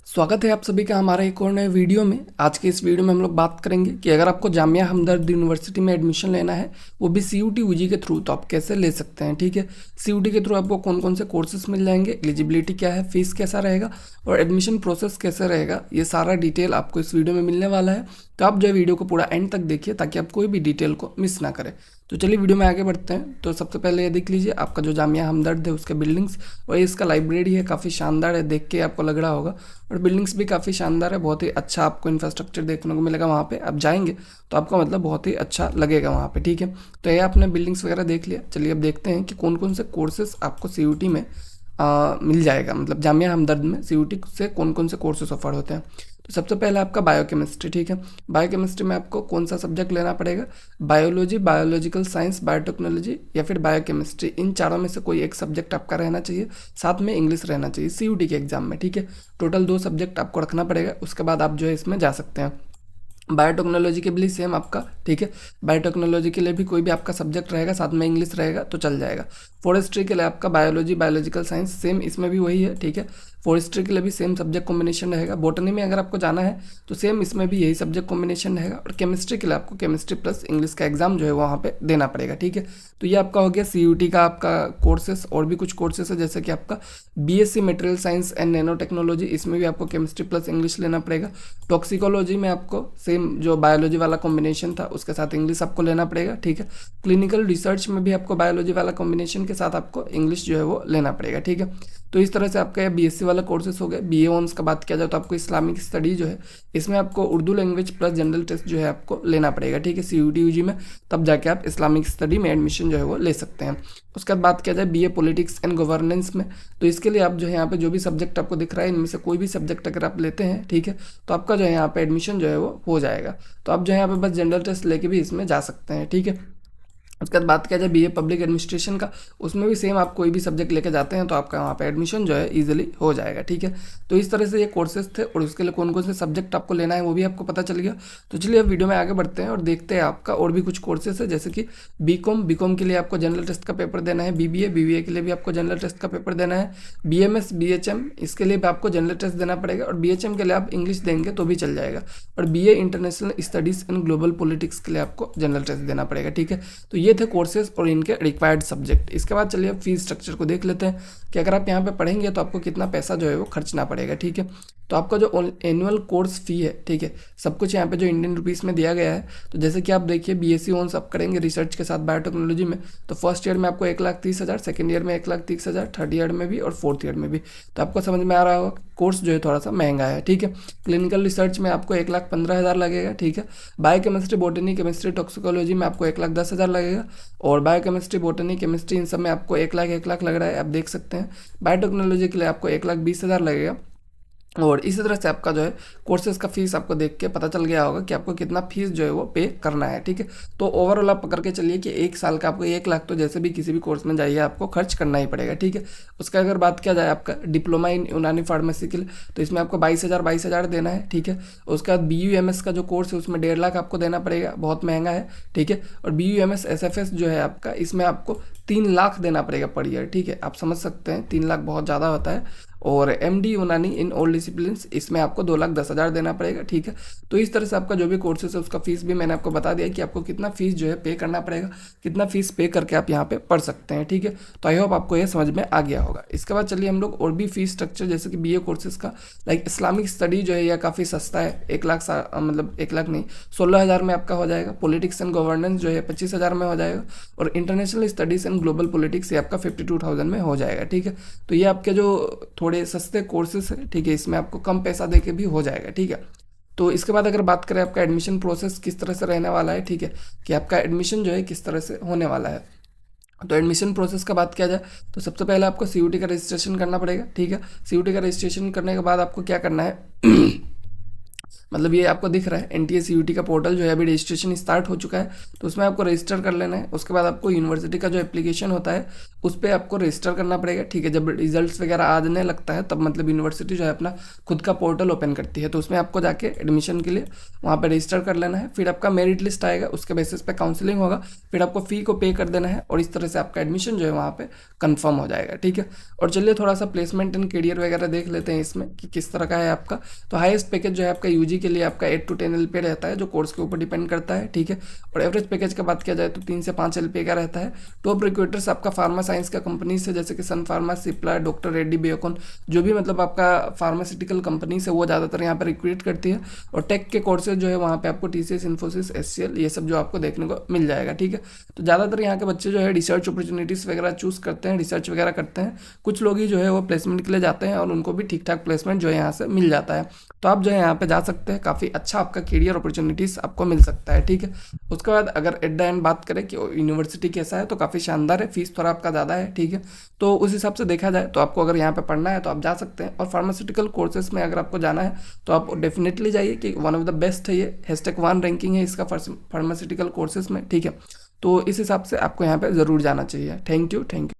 स्वागत है आप सभी का हमारे एक और नए वीडियो में। आज के इस वीडियो में हम लोग बात करेंगे कि अगर आपको जामिया हमदर्द यूनिवर्सिटी में एडमिशन लेना है, वो भी सीयूटी यूजी के थ्रू, तो आप कैसे ले सकते हैं। ठीक है, सीयूटी के थ्रू आपको कौन कौन से कोर्सेज मिल जाएंगे, एलिजिबिलिटी क्या है, फीस कैसा रहेगा और एडमिशन प्रोसेस कैसे रहेगा, ये सारा डिटेल आपको इस वीडियो में मिलने वाला है। तो आप जो है वीडियो को पूरा एंड तक देखिए ताकि आप कोई भी डिटेल को मिस ना करें। तो चलिए वीडियो में आगे बढ़ते हैं। तो सबसे पहले ये देख लीजिए, आपका जो जामिया हमदर्द है उसके बिल्डिंग्स और ये इसका लाइब्रेरी है, काफ़ी शानदार है, देख के आपको लग रहा होगा। और बिल्डिंग्स भी काफ़ी शानदार है, बहुत ही अच्छा आपको इंफ्रास्ट्रक्चर देखने को मिलेगा वहाँ पे। आप जाएंगे तो आपको मतलब बहुत ही अच्छा लगेगा वहाँ पे। ठीक है, तो ये आपने बिल्डिंग्स वगैरह देख लिया। चलिए अब देखते हैं कि कौन कौन से कोर्सेज आपको सीयूटी में मिल जाएगा, मतलब जामिया हमदर्द में सीयूटी से कौन कौन से कोर्सेज ऑफर होते हैं। तो सबसे पहला आपका बायोकेमिस्ट्री। ठीक है, बायोकेमिस्ट्री में आपको कौन सा सब्जेक्ट लेना पड़ेगा, बायोलॉजी, बायोलॉजिकल साइंस, बायोटेक्नोलॉजी या फिर बायोकेमिस्ट्री। इन चारों में से कोई एक सब्जेक्ट आपका रहना चाहिए, साथ में इंग्लिश रहना चाहिए सीयूटी के एग्जाम में। ठीक है, टोटल 2 सब्जेक्ट आपको रखना पड़ेगा, उसके बाद आप जो है इसमें जा सकते हैं। बायोटेक्नोलॉजी के लिए सेम आपका, ठीक है, बायोटेक्नोलॉजी के लिए भी कोई भी आपका सब्जेक्ट रहेगा, साथ में इंग्लिश रहेगा तो चल जाएगा। फॉरेस्ट्री के लिए आपका बायोलॉजी, बायोलॉजिकल साइंस, सेम इसमें भी वही है। ठीक है, फॉरेस्ट्री के लिए भी सेम सब्जेक्ट कॉम्बिनेशन रहेगा। बॉटनी में अगर आपको जाना है तो सेम इसमें भी यही सब्जेक्ट कॉम्बिनेशन रहेगा। और केमिस्ट्री के लिए आपको केमिस्ट्री प्लस इंग्लिश का एग्जाम जो है वहाँ पे देना पड़ेगा। ठीक है, तो ये आपका हो गया सीयूटी का आपका कोर्सेस। और भी कुछ कोर्सेस है जैसे कि आपका BSc material science and nano technology, इसमें भी आपको केमिस्ट्री प्लस इंग्लिश लेना पड़ेगा। टॉक्सिकोलॉजी में आपको सेम जो बायोलॉजी वाला कॉम्बिनेशन था उसके साथ इंग्लिश आपको लेना पड़ेगा। ठीक है, क्लिनिकल रिसर्च में भी आपको बायोलॉजी वाला कॉम्बिनेशन के साथ आपको इंग्लिश जो है वो लेना पड़ेगा। ठीक है, तो इस तरह से आपका ये बीएससी वाला कोर्सेस हो गए। बीए ऑनर्स का बात किया जाए तो आपको इस्लामिक स्टडी जो है इसमें आपको Urdu language plus general test जो है आपको लेना पड़ेगा। ठीक है, सीयूटी यूजी में, तब जाके आप इस्लामिक स्टडी में एडमिशन जो है वो ले सकते हैं। उसके बाद बात किया जाए बीए पॉलिटिक्स एंड गवर्नेंस में, तो इसके लिए आप जो है यहाँ पे जो भी सब्जेक्ट आपको दिख रहा है इनमें से कोई भी सब्जेक्ट अगर आप लेते हैं, ठीक है, तो आपका जो है यहाँ पे एडमिशन जो है वो हो जाएगा। तो आप जो है यहाँ पे बस जनरल टेस्ट लेके भी इसमें जा सकते हैं। ठीक है, उसके बाद बात किया जाए बीए पब्लिक एडमिनिस्ट्रेशन का, उसमें भी सेम आप कोई भी सब्जेक्ट लेके जाते हैं तो आपका वहाँ पे एडमिशन जो है इजीली हो जाएगा। ठीक है, तो इस तरह से ये कोर्सेज थे और उसके लिए कौन कौन से सब्जेक्ट आपको लेना है वो भी आपको पता चल गया। तो चलिए अब वीडियो में आगे बढ़ते हैं और देखते हैं आपका और भी कुछ कोर्सेज है जैसे कि बीकॉम के लिए आपको जनरल टेस्ट का पेपर देना है, बीबीए के लिए भी आपको जनरल टेस्ट का पेपर देना है, बीएमएस बीएचएम इसके लिए भी आपको जनरल टेस्ट देना पड़ेगा और बीएचएम के लिए आप इंग्लिश देंगे तो भी चल जाएगा। और BA international studies and global politics के लिए आपको जनरल टेस्ट देना पड़ेगा। ठीक है, तो ये थे कोर्सेज और इनके रिक्वायर्ड सब्जेक्ट। इसके बाद चलिए अब फीस स्ट्रक्चर को देख लेते हैं कि अगर आप यहाँ पे पढ़ेंगे तो आपको कितना पैसा जो है वो खर्चना पड़ेगा। ठीक है, तो आपका जो एनुअल कोर्स फी है, ठीक है, सब कुछ यहाँ पे जो इंडियन रुपीस में दिया गया है। तो जैसे कि आप देखिए बीएससी ऑनर्स आप करेंगे रिसर्च के साथ बायोटेक्नोलॉजी में, तो फर्स्ट ईयर में आपको 1,30,000, सेकेंड ईयर में 1,30,000, थर्ड ईयर में भी और फोर्थ ईयर में भी। तो आपको समझ में आ रहा होगा कोर्स जो है थोड़ा सा महंगा है। ठीक है, क्लिनिकल रिसर्च में आपको 1,15,000 लगेगा। ठीक है, बायोकेमिस्ट्री, बॉटनी, केमिस्ट्री, टॉक्सिकोलॉजी में आपको 1,10,000 लगेगा। और बायोकेमिस्ट्री, बॉटनी, केमिस्ट्री इन सब में आपको 1,00,000 लग रहा है, आप देख सकते हैं। बायोटेक्नोलॉजी के लिए आपको 1,20,000 लगेगा। और इसी तरह से आपका जो है कोर्सेज का फीस आपको देख के पता चल गया होगा कि आपको कितना फीस जो है वो पे करना है। ठीक है, तो ओवरऑल आप पकड़ के चलिए कि 1 साल का आपको 1 लाख तो जैसे भी किसी भी कोर्स में जाइए आपको खर्च करना ही पड़ेगा। ठीक है, उसका अगर बात किया जाए आपका डिप्लोमा इन यूनानी फार्मेसी के लिए, तो इसमें आपको 22,000 देना है। ठीक है, उसके बाद BUMS का जो कोर्स है उसमें 1.5 लाख आपको देना पड़ेगा, बहुत महंगा है। ठीक है, और BUMS SFS जो है आपका, इसमें आपको 3 लाख देना पड़ेगा पर ईयर। ठीक है, आप समझ सकते हैं 3 लाख बहुत ज़्यादा होता है। और MD यूनानी इन ऑल डिसिप्लिन्स, इसमें आपको 2,10,000 देना पड़ेगा। ठीक है, तो इस तरह से आपका जो भी कोर्सेस है उसका फीस भी मैंने आपको बता दिया कि आपको कितना फीस जो है पे करना पड़ेगा, कितना फीस पे करके आप यहाँ पे पढ़ सकते हैं। ठीक है, तो आई होप आपको ये समझ में आ गया होगा। इसके बाद चलिए हम लोग और भी फीस स्ट्रक्चर जैसे कि BA कोर्सेज का, लाइक इस्लामिक स्टडी जो है यह काफ़ी सस्ता है, 1 लाख मतलब 1 लाख नहीं, 16,000 में आपका हो जाएगा। पॉलिटिक्स एंड गवर्नेंस जो है 25,000 में हो जाएगा। और international studies and global politics ये आपका 52,000 में हो जाएगा। ठीक है, तो ये आपके जो थोड़े सस्ते कोर्सेस है, ठीक है, इसमें आपको कम पैसा देके भी हो जाएगा। ठीक है, तो इसके बाद अगर बात करें आपका एडमिशन प्रोसेस किस तरह से रहने वाला है, ठीक है, कि आपका एडमिशन जो है किस तरह से होने वाला है। तो एडमिशन प्रोसेस का बात किया जाए तो सबसे पहले आपको सीयूटी का रजिस्ट्रेशन करना पड़ेगा। ठीक है, सीयूटी का रजिस्ट्रेशन करने के बाद आपको क्या करना है मतलब ये आपको दिख रहा है एनटीए सीयूटी का पोर्टल जो है अभी रजिस्ट्रेशन स्टार्ट हो चुका है, तो उसमें आपको रजिस्टर कर लेना है। उसके बाद आपको यूनिवर्सिटी का जो एप्लीकेशन होता है उस पर आपको रजिस्टर करना पड़ेगा, ठीक है। जब रिजल्ट्स वगैरह आने लगता है तब मतलब यूनिवर्सिटी जो है अपना खुद का पोर्टल ओपन करती है, तो उसमें आपको जाके एडमिशन के लिए वहाँ पर रजिस्टर कर लेना है। फिर आपका मेरिट लिस्ट आएगा, उसके बेसिस पे काउंसलिंग होगा, फिर आपको फ़ी को पे कर देना है और इस तरह से आपका एडमिशन जो है वहाँ पे कंफर्म हो जाएगा, ठीक है। और चलिए थोड़ा सा प्लेसमेंट एंड करियर वगैरह देख लेते हैं इसमें कि किस तरह का है आपका। तो हाईएस्ट पैकेज जो है आपका यूजी के लिए आपका 8 to 10 LPA रहता है, जो कोर्स के ऊपर डिपेंड करता है, ठीक है। और एवरेज पैकेज का बात किया जाए तो 3 से 5 LPA का रहता है। टॉप रिक्रूटर्स आपका फार्मा साइंस का कंपनी से, जैसे कि सन फार्मा, सिप्ला, डॉक्टर रेड्डी, बियोकॉन, जो भी मतलब आपका फार्मास्यूटिकल कंपनी से वो ज़्यादातर यहाँ पर रिक्रूट करती है। और टेक के कोर्सेज जो है वहाँ पे आपको TCS, इन्फोसिस, SCL ये सब जो आपको देखने को मिल जाएगा, ठीक है। तो ज़्यादातर यहाँ के बच्चे जो है रिसर्च अपॉर्चुनिटीज़ वगैरह चूज़ करते हैं, रिसर्च वगैरह करते हैं। कुछ लोग ही जो है वो प्लेसमेंट के लिए जाते हैं और उनको भी ठीक ठाक प्लेसमेंट जो है यहाँ से मिल जाता है। तो आप जो है यहाँ पे जा सकते हैं, काफ़ी अच्छा आपका करियर अपॉर्चुनिटीज़ आपको मिल सकता है, ठीक है। उसके बाद अगर एट द एंड बात करें कि यूनिवर्सिटी कैसा है, तो काफ़ी शानदार है, फीस थोड़ा आपका ज़्यादा है, ठीक है। तो उस हिसाब से देखा जाए तो आपको अगर यहाँ पे पढ़ना है तो आप जा सकते हैं। और फार्मास्यूटिकल कोर्सेज में अगर आपको जाना है तो आप डेफिनेटली जाइए कि वन ऑफ द बेस्ट है ये, #1 रैंकिंग है इसका फार्मास्यूटिकल कोर्सेज में, ठीक है। तो इस हिसाब से आपको यहाँ पे ज़रूर जाना चाहिए। Thank you.